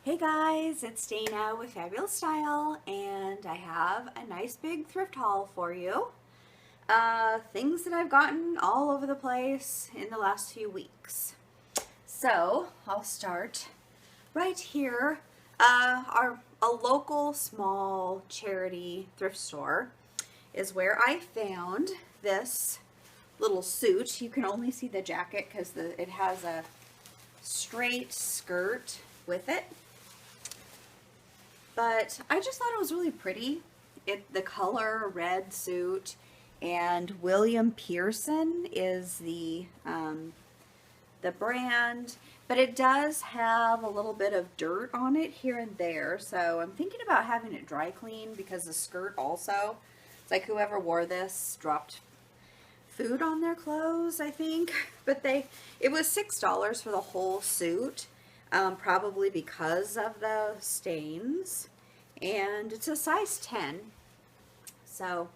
Hey guys, it's Dana with Fabulous Style, and I have a nice big thrift haul for you. Things that I've gotten all over the place in the last few weeks. So I'll start right here. A local small charity thrift store is where I found this little suit. You can only see the jacket because it has a straight skirt with it. But I just thought it was really pretty. The color red suit, and William Pearson is the brand, but it does have a little bit of dirt on it here and there. So I'm thinking about having it dry clean because the skirt also, it's like whoever wore this dropped food on their clothes, I think. But it was $6 for the whole suit. Probably because of the stains, and it's a size 10. So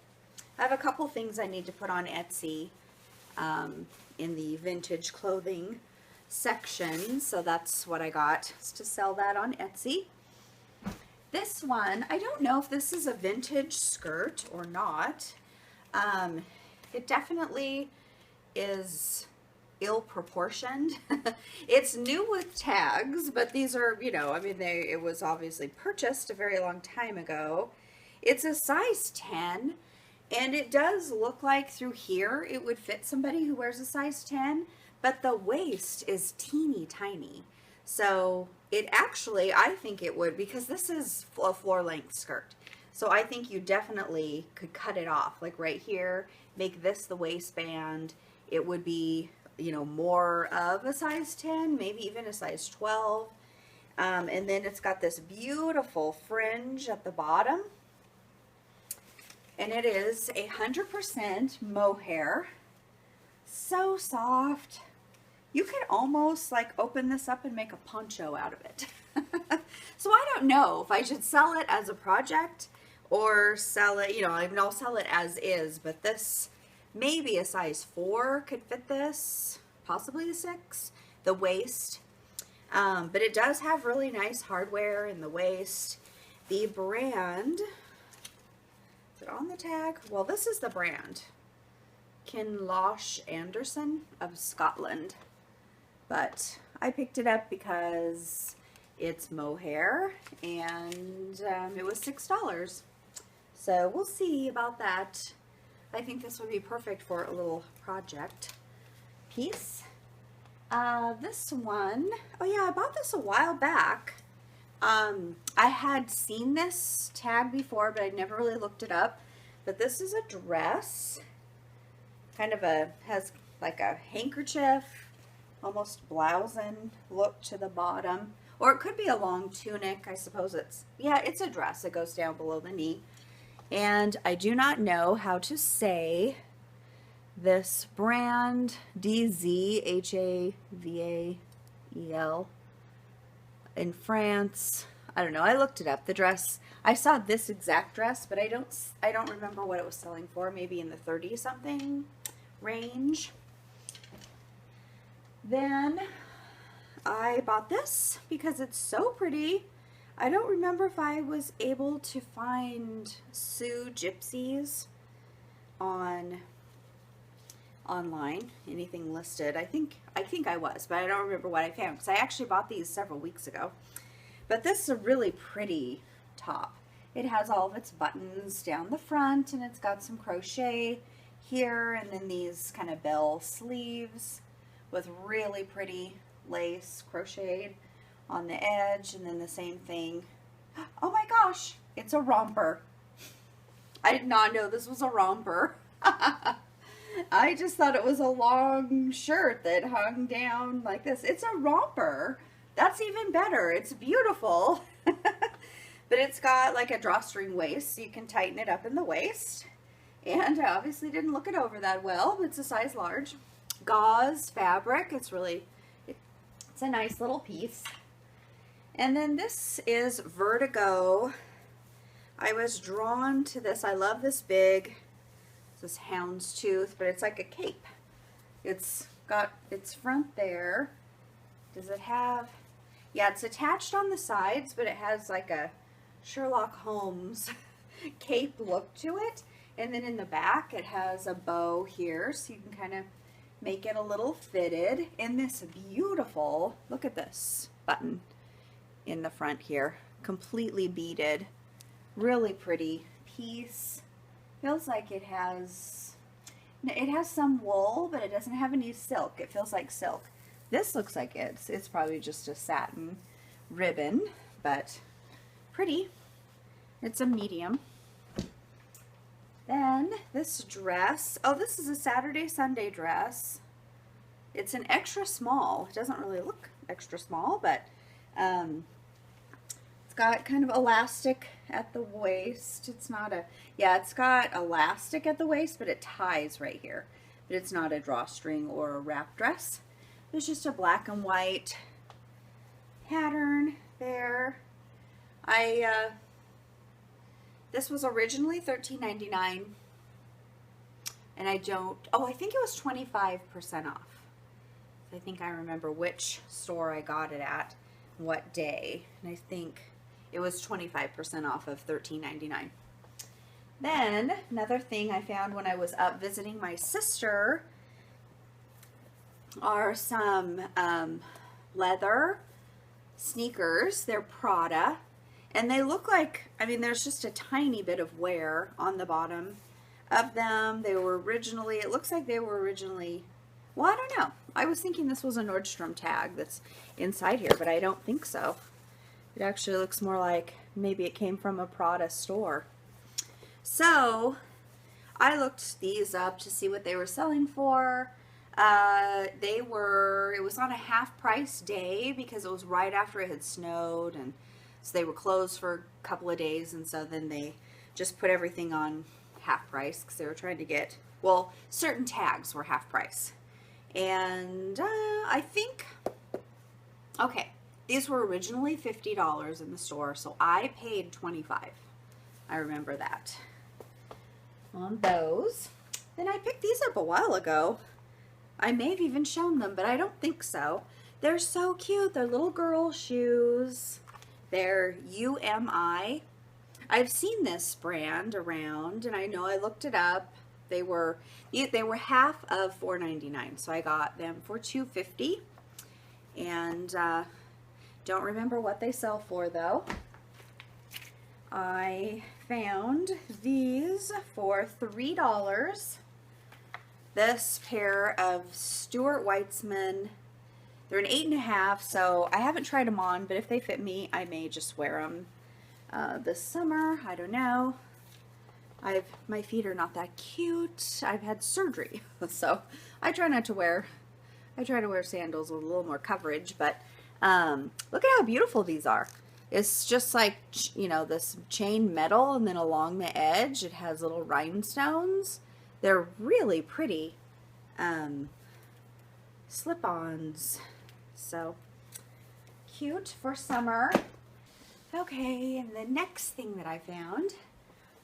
I have a couple things I need to put on Etsy in the vintage clothing section, so that's what I got, is to sell that on Etsy. This one, I don't know if this is a vintage skirt or not. It definitely is ill proportioned. It's new with tags, but these are, I mean, it was obviously purchased a very long time ago. It's a size 10, and it does look like through here it would fit somebody who wears a size 10, but the waist is teeny tiny. So it actually, I think it would, because this is a floor length skirt. So I think you definitely could cut it off, like right here, make this the waistband. It would be more of a size 10, maybe even a size 12. And then it's got this beautiful fringe at the bottom. And it is 100% mohair. So soft. You could almost like open this up and make a poncho out of it. So I don't know if I should sell it as a project or sell it, I mean, I'll sell it as is, but this, maybe a size 4 could fit this, possibly a 6, the waist. But it does have really nice hardware in the waist. The brand, is it on the tag? Well, this is the brand, Kinloch Anderson of Scotland. But I picked it up because it's mohair, and it was $6. So we'll see about that. I think this would be perfect for a little project piece. This one, oh yeah, I bought this a while back. I had seen this tag before, but I'd never really looked it up. But this is a dress, kind of has like a handkerchief, almost blousin look to the bottom. Or it could be a long tunic, I suppose it's a dress. It goes down below the knee. And I do not know how to say this brand, DZHAVAEL, in France. I don't know. I looked it up. The dress, I saw this exact dress, but I don't remember what it was selling for. Maybe in the 30 something range. Then I bought this because it's so pretty. I don't remember if I was able to find Sue Gypsies online, anything listed. I think I was, but I don't remember what I found because I actually bought these several weeks ago. But this is a really pretty top. It has all of its buttons down the front, and it's got some crochet here, and then these kind of bell sleeves with really pretty lace crocheted on the edge, and then the same thing. Oh my gosh, it's a romper. I did not know this was a romper. I just thought it was a long shirt that hung down like this. It's a romper. That's even better. It's beautiful. But it's got like a drawstring waist, so you can tighten it up in the waist. And I obviously didn't look it over that well, but it's a size large. Gauze fabric. It's a nice little piece. And then this is Vertigo. I was drawn to this. I love this this houndstooth, but it's like a cape. It's got its front there. Does it have, Yeah, it's attached on the sides, but it has like a Sherlock Holmes cape look to it. And then in the back, it has a bow here, so you can kind of make it a little fitted. And this beautiful, look at this button in the front here, completely beaded, really pretty piece. Feels like it has some wool, but it doesn't have any silk. It feels like silk. This looks like it's probably just a satin ribbon, but pretty. It's a medium. Then this dress, oh, this is a Saturday Sunday dress. It's an extra small. It doesn't really look extra small, but it's got kind of elastic at the waist. It's not a, yeah, it's got elastic at the waist, but it ties right here. But it's not a drawstring or a wrap dress. It's just a black and white pattern there. This was originally $13.99, and I think it was 25% off. I think I remember which store I got it at, what day, and I think it was 25% off of $13.99. Then another thing I found when I was up visiting my sister are some leather sneakers. They're Prada. And they look like, I mean, there's just a tiny bit of wear on the bottom of them. They were originally, it looks like they were originally, well, I don't know. I was thinking this was a Nordstrom tag that's inside here, but I don't think so. It actually looks more like maybe it came from a Prada store. So I looked these up to see what they were selling for. It was on a half price day because it was right after it had snowed, and so they were closed for a couple of days, and so then they just put everything on half price because they were trying to get, well, certain tags were half price. And I think, okay, these were originally $50 in the store, so I paid $25. I remember that on those. Then I picked these up a while ago. I may have even shown them, but I don't think so. They're so cute. They're little girl shoes. They're UMI. I've seen this brand around, and I know I looked it up. They were half of $4.99, so I got them for $2.50. And don't remember what they sell for though. I found these for $3. This pair of Stuart Weitzman. They're an 8.5, so I haven't tried them on, but if they fit me, I may just wear them this summer. I don't know. My feet are not that cute. I've had surgery, so I try to wear sandals with a little more coverage, but look at how beautiful these are. It's just like, you know, this chain metal, and then along the edge it has little rhinestones. They're really pretty slip-ons. So cute for summer. Okay, and the next thing that I found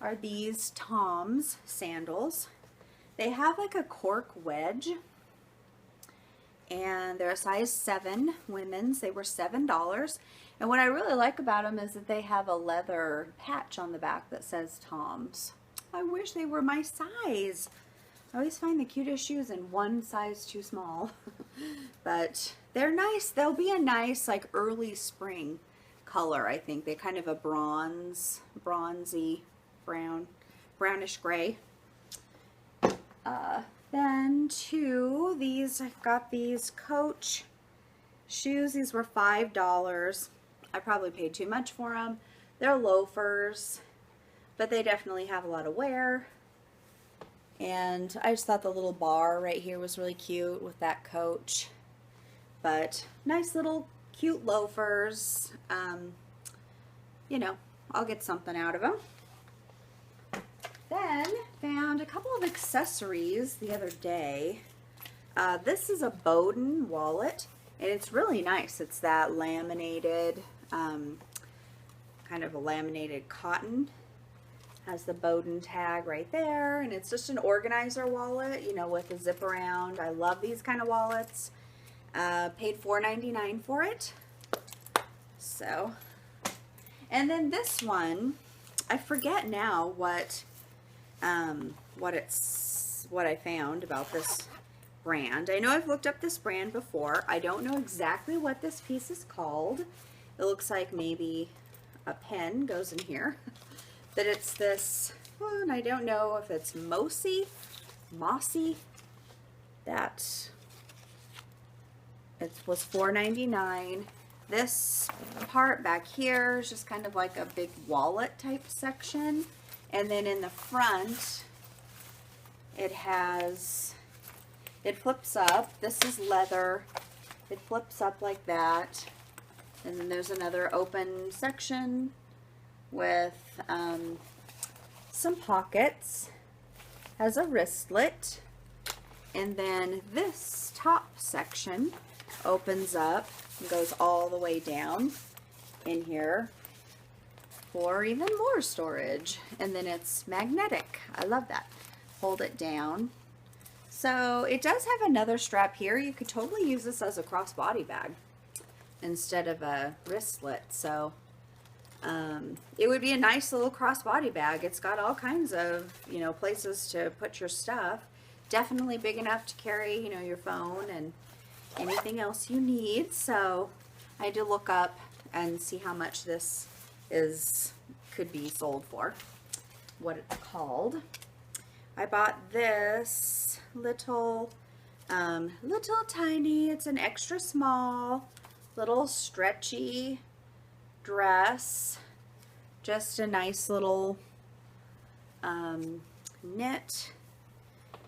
are these Tom's sandals. They have like a cork wedge, and they're a size 7 women's. They were $7. And what I really like about them is that they have a leather patch on the back that says Tom's. I wish they were my size. I always find the cutest shoes in one size too small. But they're nice. They'll be a nice like early spring color, I think. They're kind of a bronzy brown, brownish gray. Then I've got these Coach shoes. These were $5. I probably paid too much for them. They're loafers, but they definitely have a lot of wear. And I just thought the little bar right here was really cute with that Coach. But nice little cute loafers. You know, I'll get something out of them. Then found a couple of accessories the other day. This is a Bowden wallet, and it's really nice. It's that laminated, kind of a laminated cotton. Has the Bowden tag right there, and it's just an organizer wallet, you know, with a zip around. I love these kind of wallets. Paid $4.99 for it. So, and then this one, I forget now what I found about this brand. I know I've looked up this brand before. I don't know exactly what this piece is called. It looks like maybe a pen goes in here. But it's this, well, and I don't know if it's mossy, that it was $4.99. This part back here is just kind of like a big wallet type section. And then in the front, it flips up. This is leather. It flips up like that. And then there's another open section with some pockets. Has a wristlet. And then this top section opens up and goes all the way down in here for even more storage. And then it's magnetic. I love that. Hold it down. So it does have another strap here. You could totally use this as a crossbody bag instead of a wristlet. So it would be a nice little crossbody bag. It's got all kinds of, you know, places to put your stuff. Definitely big enough to carry, you know, your phone and anything else you need. So I had to look up and see how much this could be sold for, what it's called. I bought this little tiny, it's an extra small, little stretchy dress. Just a nice little knit.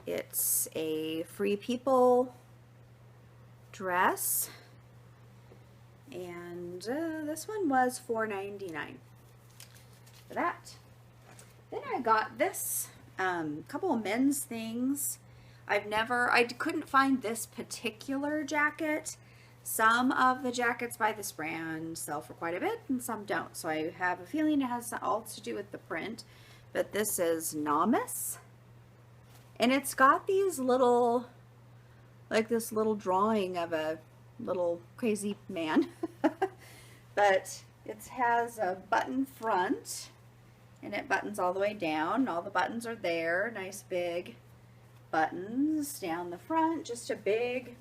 It's a Free People dress. And this one was $4.99 for that. Then I got this couple of men's things. I couldn't find this particular jacket. Some of the jackets by this brand sell for quite a bit and some don't. So I have a feeling it has all to do with the print. But this is Namas. And it's got these little, like this little drawing of a little crazy man. But it has a button front. And it buttons all the way down. All the buttons are there. Nice big buttons down the front. Just a big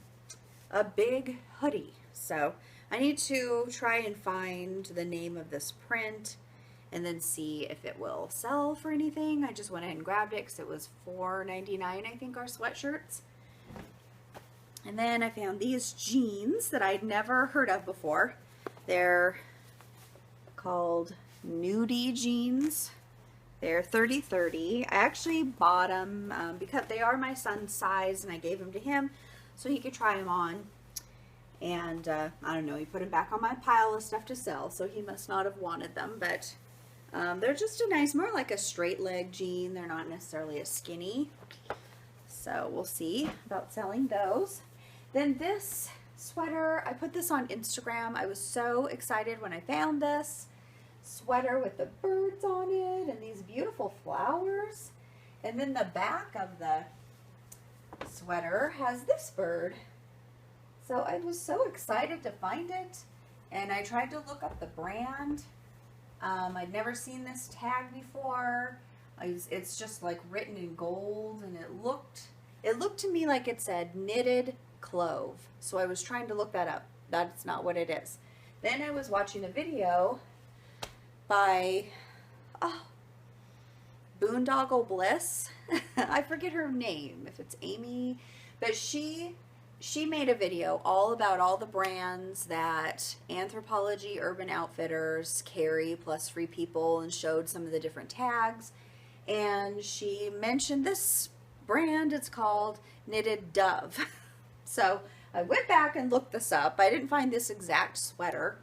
hoodie. So I need to try and find the name of this print and then see if it will sell for anything. I just went ahead and grabbed it because it was $4.99, I think, our sweatshirts. And then I found these jeans that I'd never heard of before. They're called nudie jeans. They're 30-30. I actually bought them because they are my son's size, and I gave them to him so he could try them on. And I don't know, he put them back on my pile of stuff to sell, so he must not have wanted them. But they're just a nice, more like a straight leg jean. They're not necessarily a skinny. So we'll see about selling those. Then this sweater, I put this on Instagram. I was so excited when I found this sweater with the birds on it and these beautiful flowers. And then the back of the sweater has this bird. So I was so excited to find it, and I tried to look up the brand. I'd never seen this tag before. It's just like written in gold, and it looked to me like it said knitted clove. So I was trying to look that up. That's not what it is. Then I was watching a video by Boondoggle Bliss. I forget her name, if it's Amy, but she made a video all about all the brands that Anthropologie Urban Outfitters carry, plus Free People, and showed some of the different tags. And she mentioned this brand. It's called Knitted Dove. So I went back and looked this up. I didn't find this exact sweater,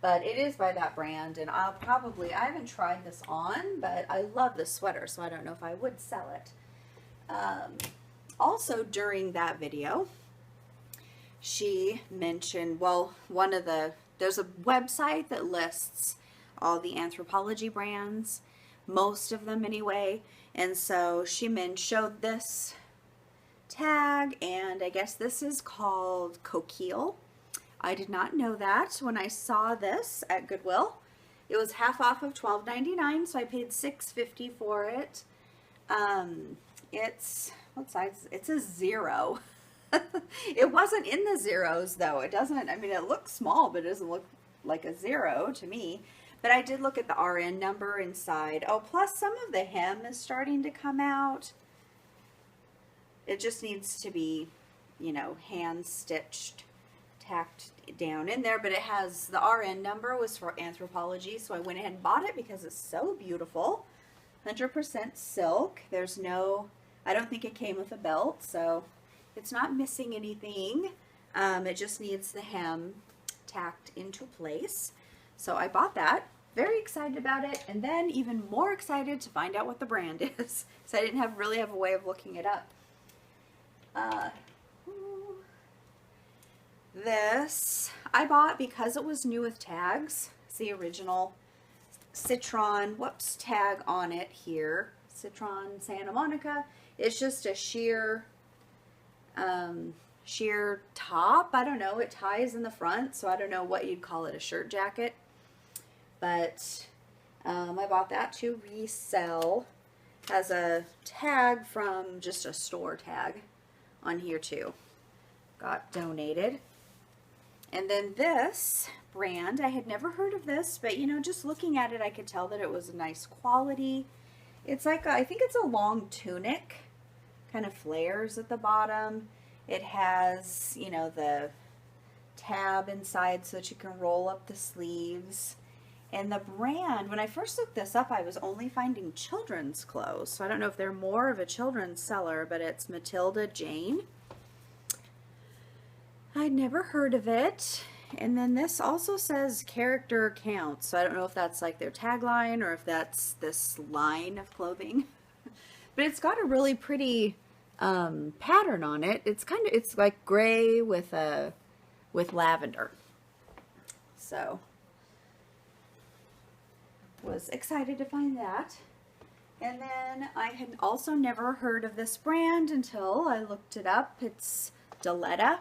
but it is by that brand, and I haven't tried this on, but I love this sweater, so I don't know if I would sell it. Also during that video, she mentioned, well, there's a website that lists all the Anthropologie brands, most of them anyway, and so she showed this tag, and I guess this is called Coquille. I did not know that when I saw this at Goodwill. It was half off of $12.99, so I paid $6.50 for it. It's, what size? It's a 0. It wasn't in the zeros though. It doesn't, I mean, it looks small, but it doesn't look like a 0 to me. But I did look at the RN number inside. Oh, plus some of the hem is starting to come out. It just needs to be, you know, hand stitched, tacked down in there. But it has, the RN number was for Anthropologie, so I went ahead and bought it because it's so beautiful. 100% silk. There's no, I don't think it came with a belt, so it's not missing anything. It just needs the hem tacked into place. So I bought that. Very excited about it, and then even more excited to find out what the brand is. So I didn't really have a way of looking it up. This I bought because it was new with tags. It's the original Citron, whoops, tag on it here. Citron Santa Monica. It's just a sheer top. I don't know. It ties in the front, so I don't know what you'd call it, a shirt jacket. But I bought that to resell. Has a tag from just a store tag on here too. Got donated. And then this brand, I had never heard of this, but you know, just looking at it, I could tell that it was a nice quality. It's like, I think it's a long tunic, kind of flares at the bottom. It has, you know, the tab inside so that you can roll up the sleeves. And the brand, when I first looked this up, I was only finding children's clothes. So I don't know if they're more of a children's seller, but it's Matilda Jane. I'd never heard of it. And then this also says character counts. So I don't know if that's like their tagline or if that's this line of clothing. But it's got a really pretty pattern on it. It's like gray with lavender. So was excited to find that. And then I had also never heard of this brand until I looked it up. It's Diletta.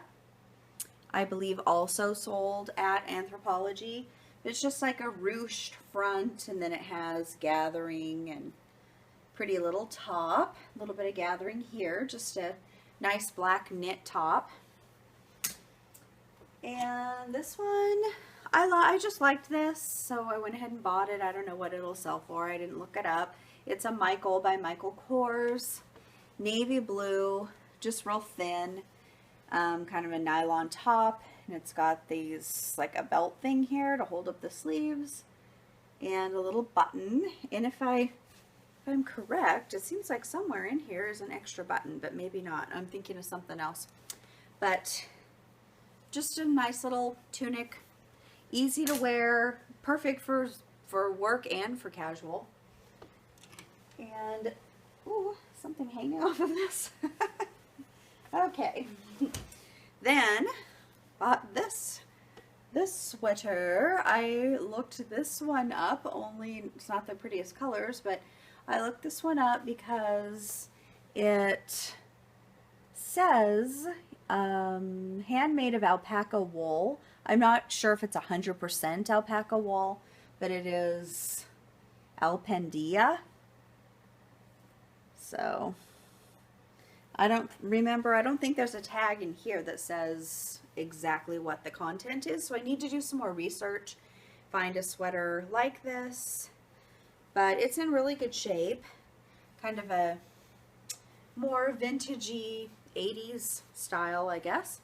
I believe also sold at Anthropologie. It's just like a ruched front, and then it has gathering and pretty little top. A little bit of gathering here. Just a nice black knit top. And this one, I just liked this, so I went ahead and bought it. I don't know what it'll sell for. I didn't look it up. It's a Michael by Michael Kors. Navy blue, just real thin. Kind of a nylon top, and it's got these, like a belt thing here to hold up the sleeves, and a little button. And if I'm correct, it seems like somewhere in here is an extra button, but maybe not. I'm thinking of something else. But just a nice little tunic, easy to wear, perfect for work and for casual. And ooh, something hanging off of this. Okay. Then bought this sweater. I looked this one up, only it's not the prettiest colors, but I looked this one up because it says handmade of alpaca wool. I'm not sure if it's 100% alpaca wool, but it is Alpendia. So I don't think there's a tag in here that says exactly what the content is, so I need to do some more research, find a sweater like this, but it's in really good shape, kind of a more vintagey 80s style, I guess.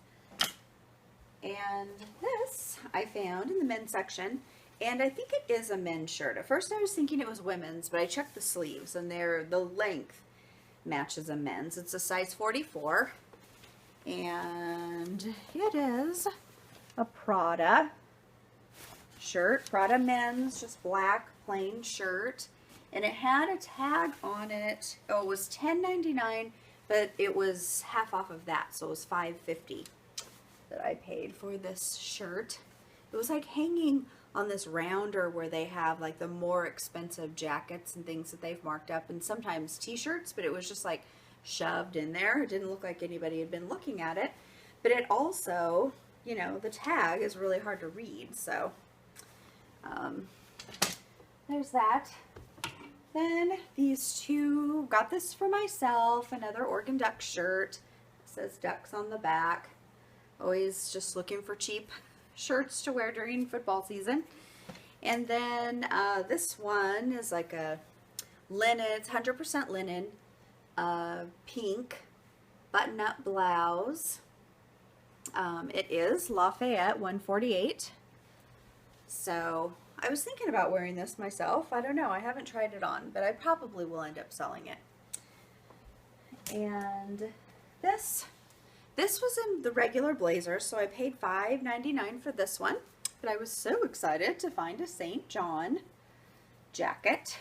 And this I found in the men's section, and I think it is a men's shirt. At first I was thinking it was women's, but I checked the sleeves, and the length matches a men's. It's a size 44, and it is a Prada shirt. Prada men's, just black plain shirt, and it had a tag on it. Oh, it was $10.99, but it was half off of that, so it was $5.50 that I paid for this shirt. It was like hanging on this rounder where they have like the more expensive jackets and things that they've marked up, and sometimes t-shirts, but it was just like shoved in there. It didn't look like anybody had been looking at it. But it also you know, the tag is really hard to read. So there's that. Then these two, got this for myself, another Oregon Duck shirt. It says Ducks on the back. Always just looking for cheap shirts to wear during football season. And then this one is like a linen, it's 100% linen, pink button-up blouse. It is Lafayette 148. So I was thinking about wearing this myself. I don't know. I haven't tried it on, but I probably will end up selling it. And this was in the regular blazer, so I paid $5.99 for this one. But I was so excited to find a St. John jacket.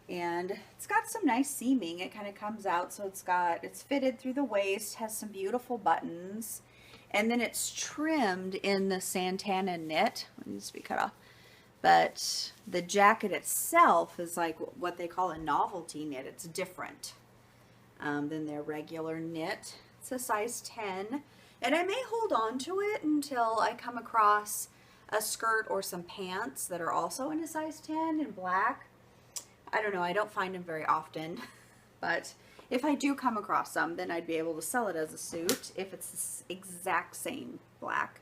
And it's got some nice seaming. It kind of comes out, so it's fitted through the waist, has some beautiful buttons. And then it's trimmed in the Santana knit. It needs to be cut off. But the jacket itself is like what they call a novelty knit. It's different than their regular knit. It's a size 10. And I may hold on to it until I come across a skirt or some pants that are also in a size 10 in black. I don't know. I don't find them very often. But if I do come across some, then I'd be able to sell it as a suit if it's the exact same black.